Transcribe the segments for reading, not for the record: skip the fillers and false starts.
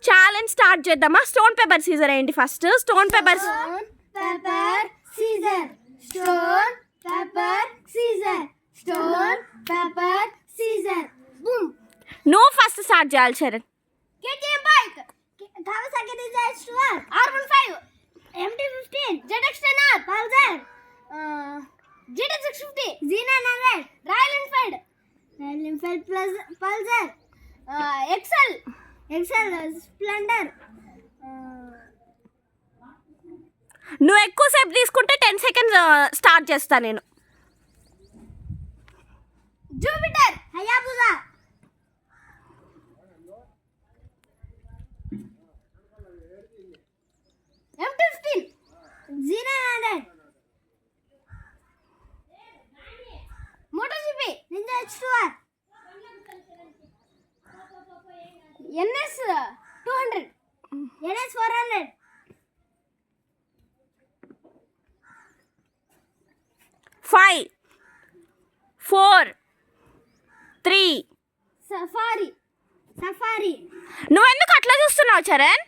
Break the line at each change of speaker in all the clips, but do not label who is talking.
Challenge start చేద్దామా? Stone paper scissor ఏంటి first? Stone paper
scissor. Stone paper scissor. Stone paper scissor. Boom.
నువ్వు first start చేయాలి Charan.
KTM bike. Kawasaki Ninja R15. MT15. ZX10R. Pulsar. GT650. Z900. Royal Enfield. Royal Enfield plus Pulsar. XL Splendor.
నువ్వు ఎక్కువసేపు తీసుకుంటే 10 seconds start చేస్తా నేను.
Jupiter. Hayabusa. M215. Z900. MotoGP. Ninja H2R. NS 200. NS 400.
5 4 3.
Safari.
నువ్వెందుకు అట్లా చూస్తున్నావు చరణ్?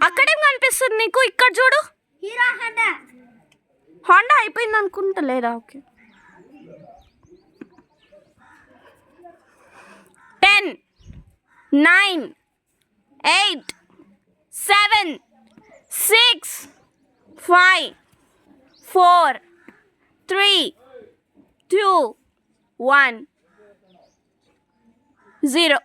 అక్కడేం కనిపిస్తుంది నీకు? ఇక్కడ చూడు.
హీరో
హోండా అయిపోయింది అనుకుంటా. లేదా? ఓకే. 10 9 8 7 6 5 4 3 2 1 0.